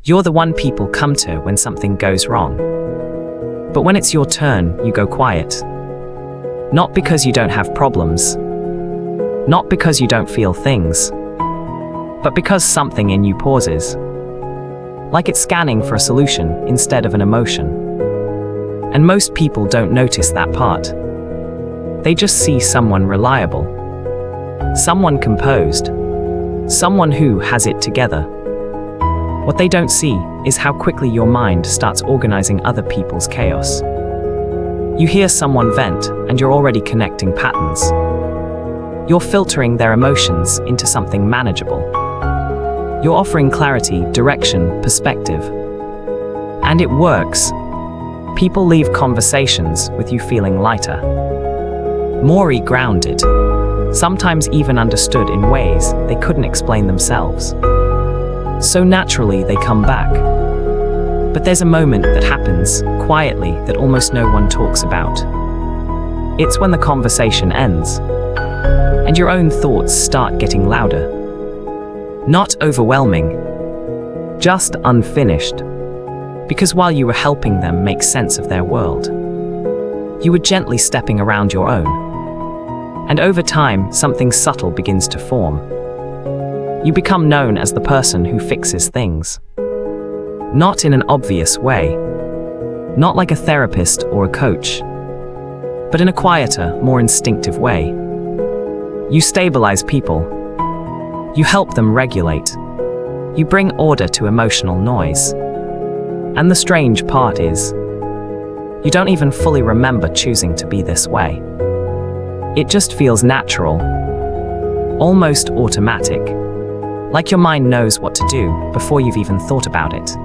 You're the one people come to when something goes wrong. But when it's your turn, you go quiet. Not because you don't have problems. Not because you don't feel things. But because something in you pauses. Like it's scanning for a solution instead of an emotion. And most people don't notice that part. They just see someone reliable. Someone composed. Someone who has it together. What they don't see is how quickly your mind starts organizing other people's chaos. You hear someone vent, and you're already connecting patterns. You're filtering their emotions into something manageable. You're offering clarity, direction, perspective. And it works. People leave conversations with you feeling lighter, more grounded, sometimes even understood in ways they couldn't explain themselves. So naturally they come back. But there's a moment that happens, quietly, that almost no one talks about. It's when the conversation ends, and your own thoughts start getting louder. Not overwhelming, just unfinished. Because while you were helping them make sense of their world, you were gently stepping around your own. And over time, something subtle begins to form. You become known as the person who fixes things. Not in an obvious way. Not like a therapist or a coach. But in a quieter, more instinctive way. You stabilize people. You help them regulate. You bring order to emotional noise. And the strange part is, you don't even fully remember choosing to be this way. It just feels natural, almost automatic, like your mind knows what to do before you've even thought about it.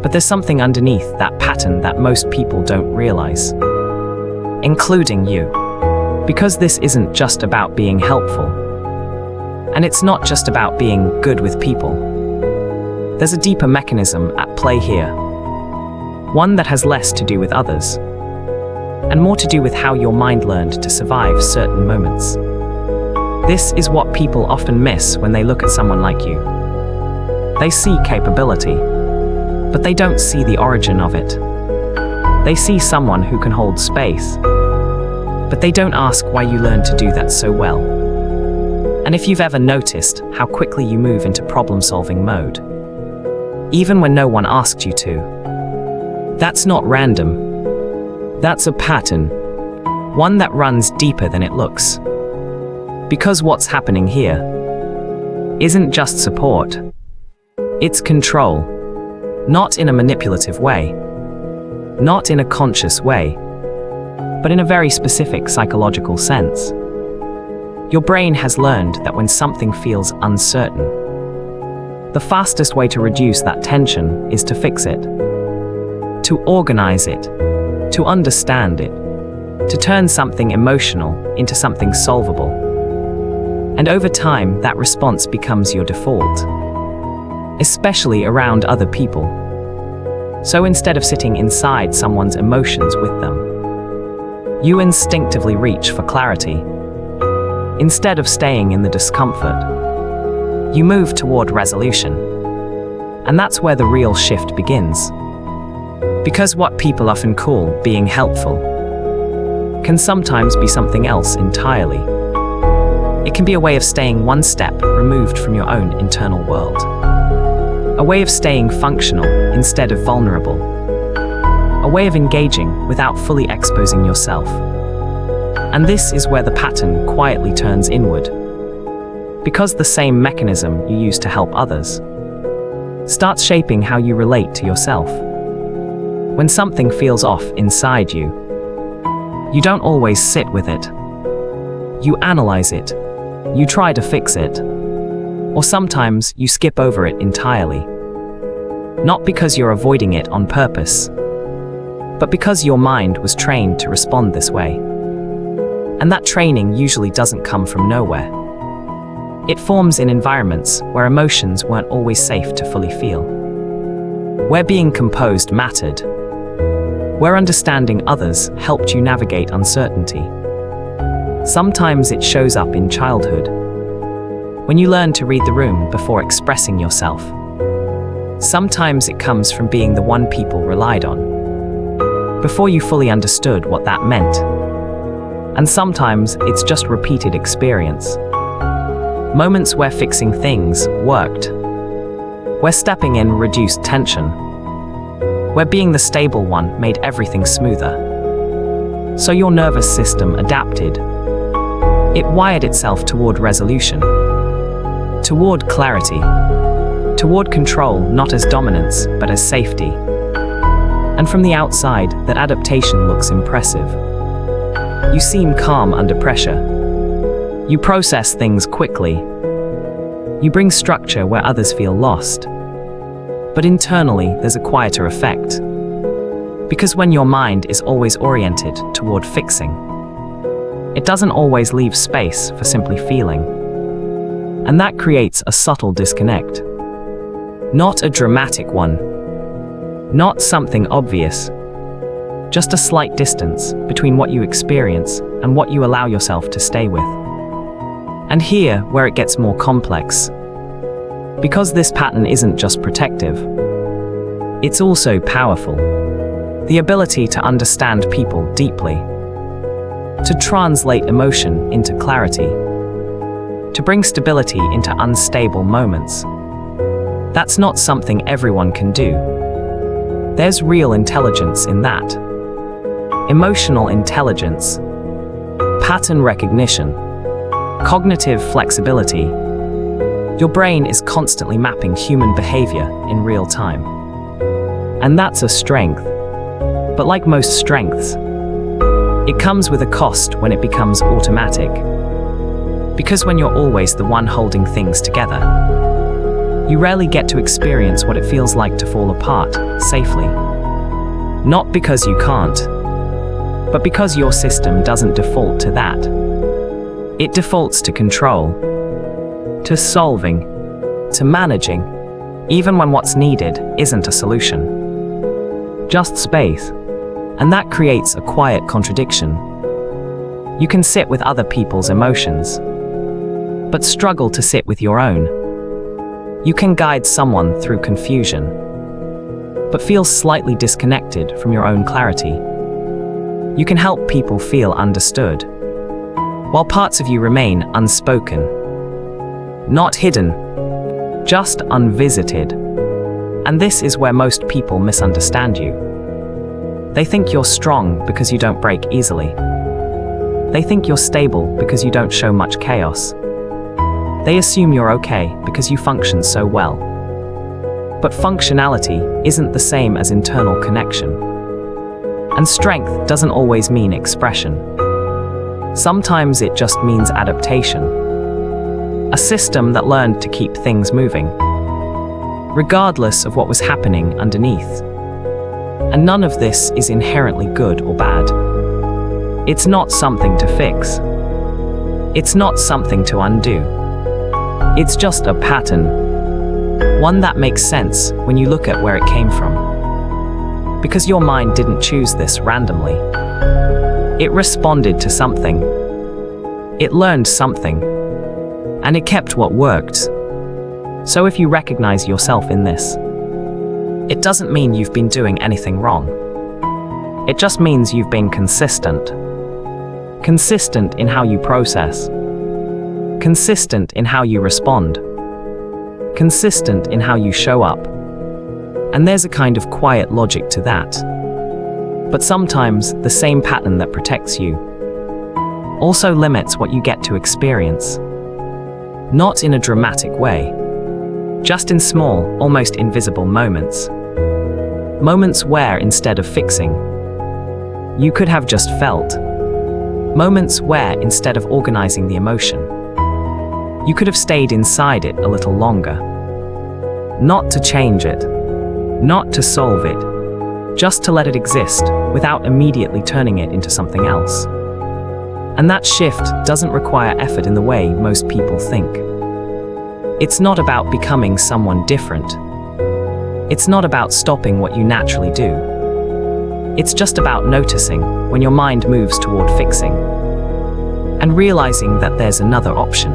But there's something underneath that pattern that most people don't realize, including you. Because this isn't just about being helpful, and it's not just about being good with people. There's a deeper mechanism at play here, one that has less to do with others, and more to do with how your mind learned to survive certain moments. This is what people often miss when they look at someone like you. They see capability, but they don't see the origin of it. They see someone who can hold space, but they don't ask why you learned to do that so well. And if you've ever noticed how quickly you move into problem-solving mode, even when no one asked you to, that's not random. That's a pattern, one that runs deeper than it looks. Because what's happening here isn't just support, it's control. Not in a manipulative way, not in a conscious way, but in a very specific psychological sense. Your brain has learned that when something feels uncertain, the fastest way to reduce that tension is to fix it, to organize it, to understand it, to turn something emotional into something solvable. And over time, that response becomes your default, especially around other people. So instead of sitting inside someone's emotions with them, you instinctively reach for clarity. Instead of staying in the discomfort, you move toward resolution. And that's where the real shift begins. Because what people often call being helpful can sometimes be something else entirely. It can be a way of staying one step removed from your own internal world. A way of staying functional instead of vulnerable. A way of engaging without fully exposing yourself. And this is where the pattern quietly turns inward. Because the same mechanism you use to help others starts shaping how you relate to yourself. When something feels off inside you, you don't always sit with it. You analyze it. You try to fix it. Or sometimes you skip over it entirely. Not because you're avoiding it on purpose, but because your mind was trained to respond this way. And that training usually doesn't come from nowhere. It forms in environments where emotions weren't always safe to fully feel. Where being composed mattered. Where understanding others helped you navigate uncertainty. Sometimes it shows up in childhood, when you learn to read the room before expressing yourself. Sometimes it comes from being the one people relied on, before you fully understood what that meant. And sometimes it's just repeated experience. Moments where fixing things worked, where stepping in reduced tension, where being the stable one made everything smoother. So your nervous system adapted. It wired itself toward resolution, toward clarity, toward control, not as dominance, but as safety. And from the outside, that adaptation looks impressive. You seem calm under pressure. You process things quickly. You bring structure where others feel lost. But internally, there's a quieter effect. Because when your mind is always oriented toward fixing, it doesn't always leave space for simply feeling. And that creates a subtle disconnect. Not a dramatic one. Not something obvious. Just a slight distance between what you experience and what you allow yourself to stay with. And here, where it gets more complex. Because this pattern isn't just protective, it's also powerful. The ability to understand people deeply, to translate emotion into clarity, to bring stability into unstable moments. That's not something everyone can do. There's real intelligence in that. Emotional intelligence, pattern recognition, cognitive flexibility. Your brain is constantly mapping human behavior in real time. And that's a strength. But like most strengths, it comes with a cost when it becomes automatic. Because when you're always the one holding things together, you rarely get to experience what it feels like to fall apart safely. Not because you can't, but because your system doesn't default to that. It defaults to control, to solving, to managing, even when what's needed isn't a solution. Just space. And that creates a quiet contradiction. You can sit with other people's emotions, but struggle to sit with your own. You can guide someone through confusion, but feel slightly disconnected from your own clarity. You can help people feel understood, while parts of you remain unspoken. Not hidden, just unvisited. And this is where most people misunderstand you. They think you're strong because you don't break easily. They think you're stable because you don't show much chaos. They assume you're okay because you function so well. But functionality isn't the same as internal connection. And strength doesn't always mean expression. Sometimes it just means adaptation. A system that learned to keep things moving, regardless of what was happening underneath. And none of this is inherently good or bad. It's not something to fix. It's not something to undo. It's just a pattern. One that makes sense when you look at where it came from. Because your mind didn't choose this randomly. It responded to something. It learned something. And it kept what worked. So if you recognize yourself in this, it doesn't mean you've been doing anything wrong. It just means you've been consistent. Consistent in how you process. Consistent in how you respond. Consistent in how you show up. And there's a kind of quiet logic to that. But sometimes the same pattern that protects you also limits what you get to experience. Not in a dramatic way, just in small, almost invisible moments. Moments where, instead of fixing, you could have just felt. Moments where, instead of organizing the emotion, you could have stayed inside it a little longer. Not to change it, not to solve it, just to let it exist without immediately turning it into something else. And that shift doesn't require effort in the way most people think. It's not about becoming someone different. It's not about stopping what you naturally do. It's just about noticing when your mind moves toward fixing and realizing that there's another option.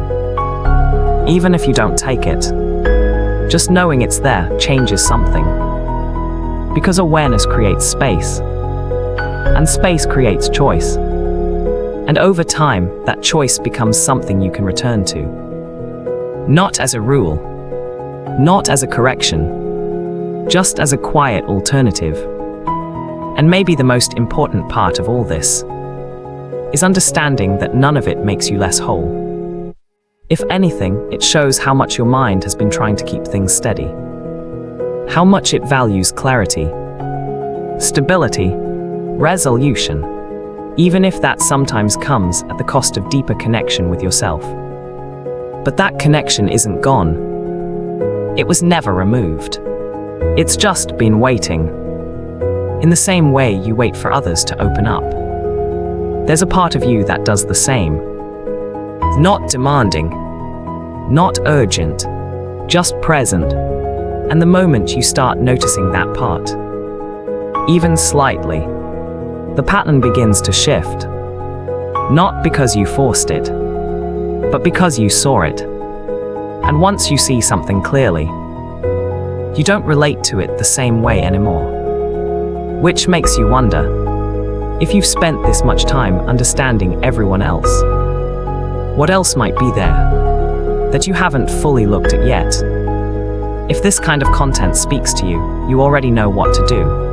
Even if you don't take it, Just knowing it's there changes something. Because awareness creates space, and space creates choice. And over time, that choice becomes something you can return to. Not as a rule, not as a correction, just as a quiet alternative. And maybe the most important part of all this is understanding that none of it makes you less whole. If anything, it shows how much your mind has been trying to keep things steady. How much it values clarity, stability, resolution, even if that sometimes comes at the cost of deeper connection with yourself. But that connection isn't gone. It was never removed. It's just been waiting. In the same way you wait for others to open up. There's a part of you that does the same. Not demanding, not urgent, just present. And the moment you start noticing that part, even slightly, the pattern begins to shift. Not because you forced it, but because you saw it. And once you see something clearly, you don't relate to it the same way anymore. Which makes you wonder, if you've spent this much time understanding everyone else, what else might be there that you haven't fully looked at yet? If this kind of content speaks to you, you already know what to do.